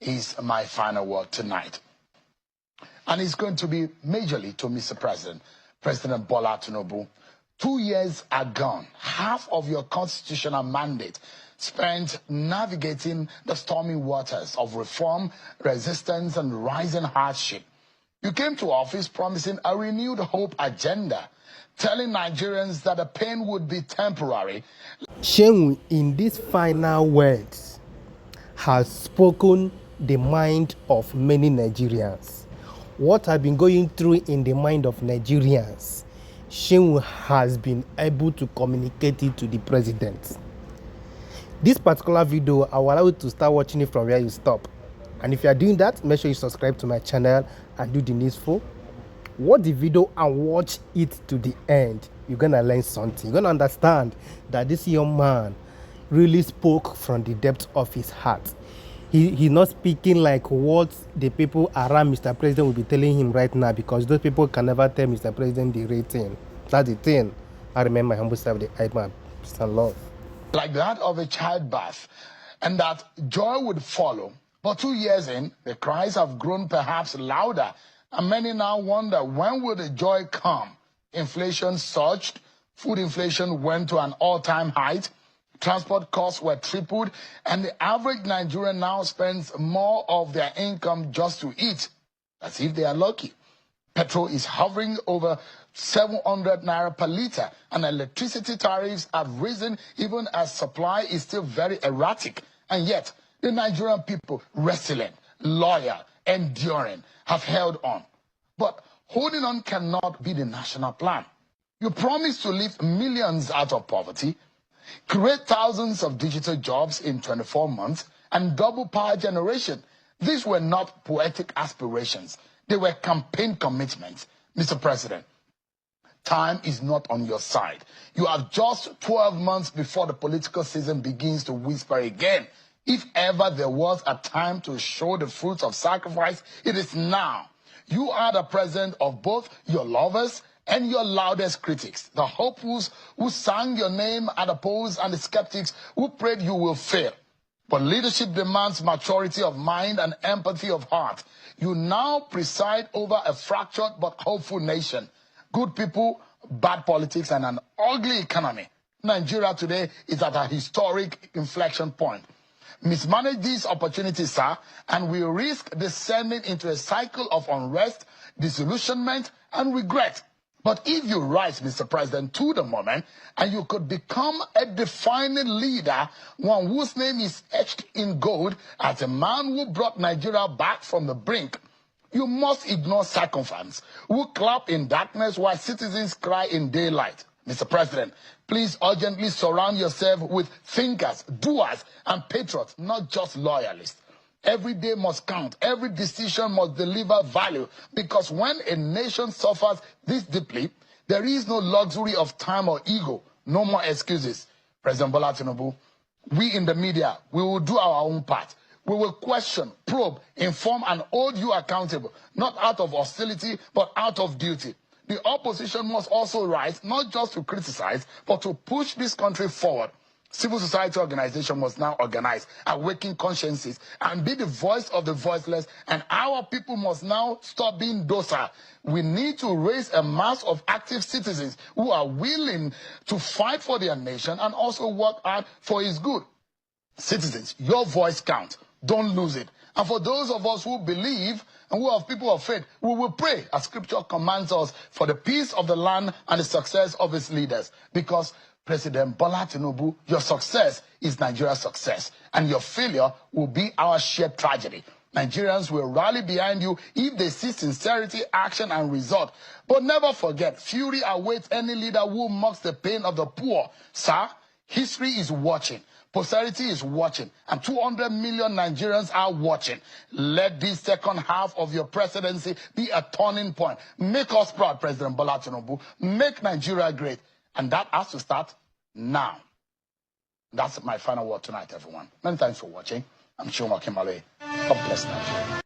is my final word tonight. And it's going to be majorly to Mr. President, President Bola Tinubu. 2 years are gone. Half of your constitutional mandate spent navigating the stormy waters of reform, resistance, and rising hardship. You came to office promising a renewed hope agenda, telling Nigerians that the pain would be temporary. Seun, in these final words, has spoken the mind of many Nigerians. What I've been going through in the mind of Nigerians, Seun has been able to communicate it to the president. This particular video, I will allow you to start watching it from where you stop. And if you are doing that, make sure you subscribe to my channel and do the needful. Watch the video and watch it to the end. You're gonna learn something. You're gonna understand that this young man really spoke from the depth of his heart. He's not speaking like what the people around Mr. President will be telling him right now, because those people can never tell Mr. President the right thing. That's the thing. I remember my humble self, the hype man, peace and love. Like that of a childbirth, and that joy would follow. But 2 years in, the cries have grown perhaps louder, and many now wonder, when will the joy come? Inflation surged, food inflation went to an all-time height, transport costs were tripled, and the average Nigerian now spends more of their income just to eat, as if they are lucky. Petrol is hovering over 700 naira per litre, and electricity tariffs have risen even as supply is still very erratic. And yet, the Nigerian people, resilient, loyal, enduring, have held on. But holding on cannot be the national plan. You promised to lift millions out of poverty, create thousands of digital jobs in 24 months, and double power generation. These were not poetic aspirations. They were campaign commitments. Mr. President, time is not on your side. You have just 12 months before the political season begins to whisper again. If ever there was a time to show the fruits of sacrifice, it is now. You are the president of both your lovers and your loudest critics, the hopefuls who sang your name at the polls and the skeptics who prayed you will fail. But leadership demands maturity of mind and empathy of heart. You now preside over a fractured but hopeful nation. Good people, bad politics, and an ugly economy. Nigeria today is at a historic inflection point. Mismanage these opportunities, sir, and we risk descending into a cycle of unrest, disillusionment, and regret. But if you rise, Mr. President, to the moment, and you could become a defining leader, one whose name is etched in gold as a man who brought Nigeria back from the brink, you must ignore sycophants who clap in darkness while citizens cry in daylight. Mr. President, please urgently surround yourself with thinkers, doers, and patriots, not just loyalists. Every day must count. Every decision must deliver value. Because when a nation suffers this deeply, there is no luxury of time or ego. No more excuses. President Bola Tinubu, we in the media, we will do our own part. We will question, probe, inform, and hold you accountable, not out of hostility, but out of duty. The opposition must also rise, not just to criticize, but to push this country forward. Civil society organizations must now organize, awaken consciences, and be the voice of the voiceless, and our people must now stop being docile. We need to raise a mass of active citizens who are willing to fight for their nation and also work hard for its good. Citizens, your voice counts. Don't lose it. And for those of us who believe and who are people of faith, we will pray, as Scripture commands us, for the peace of the land and the success of its leaders. Because President Bola Tinubu, your success is Nigeria's success, and your failure will be our shared tragedy. Nigerians will rally behind you if they see sincerity, action, and result. But never forget, fury awaits any leader who mocks the pain of the poor. Sir, history is watching. Posterity is watching, and 200 million Nigerians are watching. Let this second half of your presidency be a turning point. Make us proud, President Bola Tinubu. Make Nigeria great. And that has to start now. That's my final word tonight, everyone. Many thanks for watching. I'm Seun. God bless Nigeria.